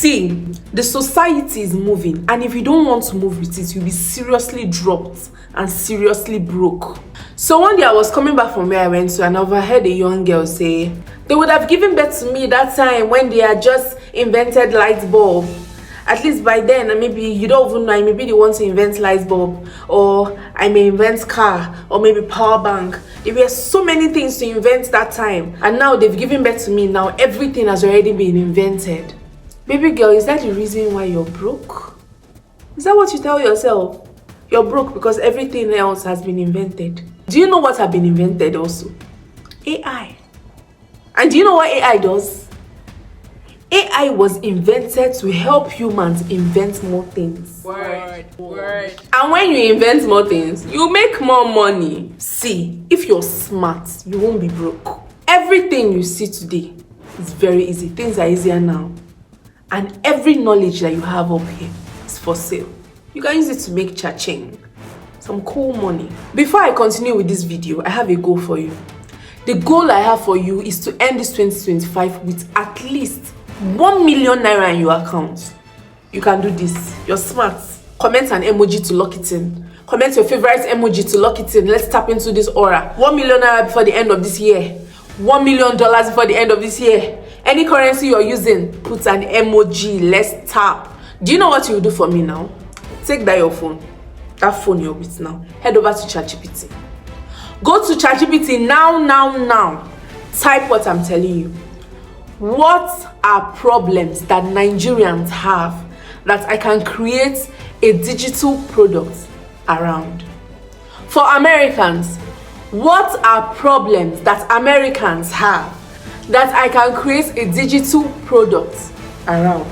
See, the society is moving, and if you don't want to move with it, you'll be seriously dropped and seriously broke. So one day I was coming back from where I went to, and I overheard a young girl say, they would have given birth to me that time when they had just invented light bulb. At least by then, maybe you don't even know, maybe they want to invent light bulb, or I may invent car, or maybe power bank. There were so many things to invent that time, and now they've given birth to me. Now everything has already been invented. Baby girl, is that the reason why you're broke? Is that what you tell yourself? You're broke because everything else has been invented. Do you know what has been invented also? AI. And do you know what AI does? AI was invented to help humans invent more things. Word. And when you invent more things, you make more money. See, if you're smart, you won't be broke. Everything you see today is very easy. Things are easier now. And every knowledge that you have up here is for sale. You can use it to make cha-ching, some cool money. Before I continue with this video, I have a goal for you. The goal I have for you is to end this 2025 with at least 1 million naira in your account. You can do this. You're smart. Comment an emoji to lock it in. Comment your favorite emoji to lock it in. Let's tap into this aura. 1 million naira before the end of this year. $1 million before the end of this year. Any currency you're using, put an emoji. Let's tap. Do you know what you do for me now? Take that your phone. That phone you're with now. Head over to ChatGPT. Go to ChatGPT now. Type what I'm telling you. What are problems that Nigerians have that I can create a digital product around? For Americans, what are problems that Americans have that I can create a digital product around?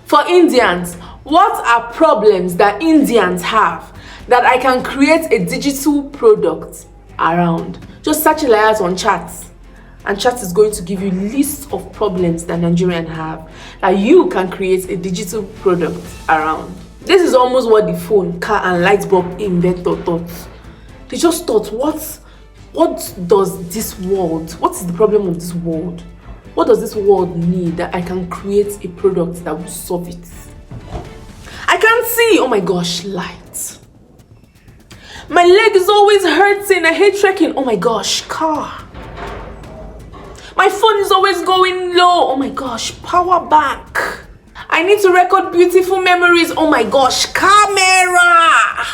For Indians, what are problems that Indians have that I can create a digital product around? Just search it like that on chat, and chat is going to give you lists of problems that Nigerians have that you can create a digital product around. This is almost what the phone, car, and light bulb inventor thought. They just thought, what does this world, what is the problem of this world? What does this world need that I can create a product that will solve it? I can't see. Oh my gosh, light. My leg is always hurting. I hate trekking. Oh my gosh, car. My phone is always going low. Oh my gosh, power bank. I need to record beautiful memories. Oh my gosh, camera.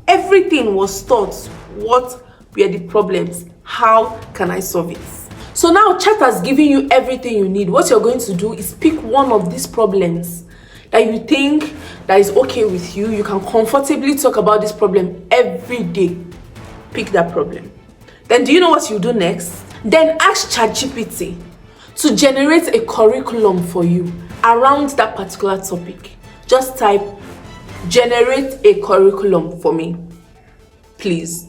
Everything was thought. What were the problems? How can I solve it? So now chat has given you everything you need. What you're going to do is pick one of these problems that you think that is okay with you. You can comfortably talk about this problem every day. Pick that problem. Then do you know what you do next? Then ask ChatGPT to generate a curriculum for you around that particular topic. Just type, generate a curriculum for me, please.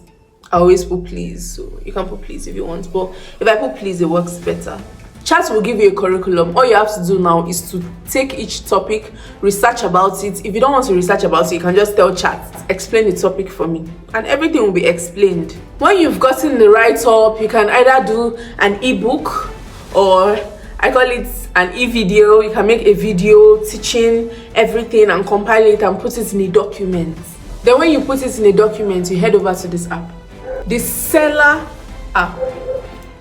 I always put please, so you can put please if you want, but if I put please, it works better. Chat will give you a curriculum. All you have to do now is to take each topic, research about it. If you don't want to research about it, you can just tell chat, explain the topic for me, and everything will be explained. When you've gotten the write-up, you can either do an ebook, or I call it an e-video. You can make a video teaching everything and compile it and put it in a document. Then when you put it in a document, you head over to this app, the seller app.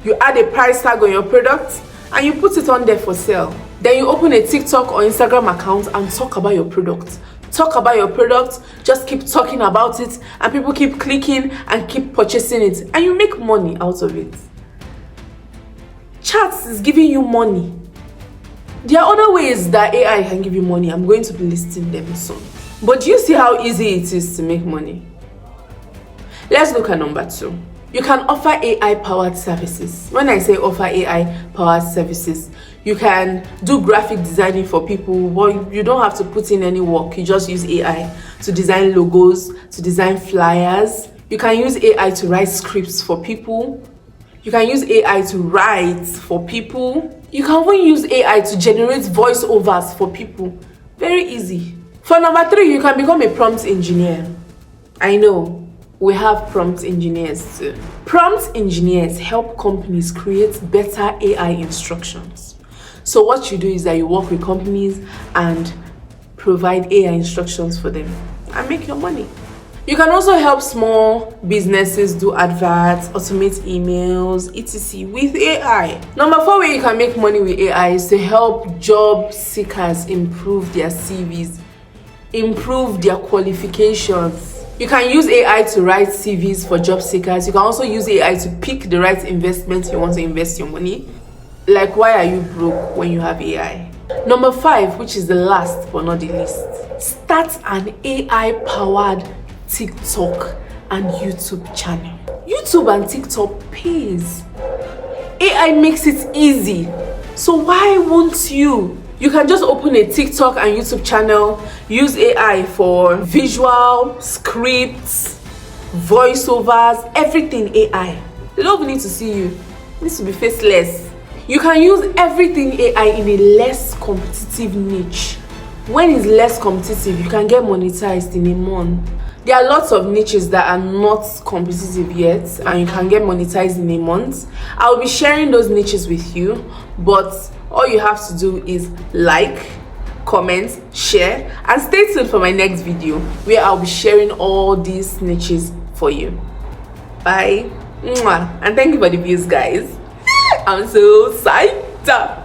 You add a price tag on your product and you put it on there for sale. Then you open a TikTok or Instagram account and talk about your product. Talk about your product, just keep talking about it, and people keep clicking and keep purchasing it, and you make money out of it. Chat is giving you money. There are other ways that AI can give you money. I'm going to be listing them soon. But do you see how easy it is to make money? Let's look at number 2. You can offer AI-powered services. When I say offer AI-powered services, you can do graphic designing for people, but you don't have to put in any work. You just use AI to design logos, to design flyers. You can use AI to write scripts for people. You can use AI to write for people. You can even use AI to generate voiceovers for people. Very easy. For number 3, you can become a prompt engineer. I know. We have prompt engineers too. Prompt engineers help companies create better AI instructions. So what you do is that you work with companies and provide AI instructions for them and make your money. You can also help small businesses do adverts, automate emails, etc. with AI. Number 4 way you can make money with AI is to help job seekers improve their CVs, improve their qualifications. You can use AI to write CVs for job seekers. You can also use AI to pick the right investment you want to invest your money. Like, why are you broke when you have AI? Number 5, which is the last but not the least, start an AI-powered TikTok and YouTube channel. YouTube and TikTok pays. AI makes it easy. So why won't you? You can just open a TikTok and YouTube channel, use AI for visual, scripts, voiceovers, everything AI. They don't even need to see you. It needs to be faceless. You can use everything AI in a less competitive niche. When it's less competitive, you can get monetized in a month. There are lots of niches that are not competitive yet and you can get monetized in a month. I'll be sharing those niches with you, but all you have to do is like, comment, share, and stay tuned for my next video where I'll be sharing all these niches for you. Bye. Mwah. And thank you for the views, guys. I'm so psyched up.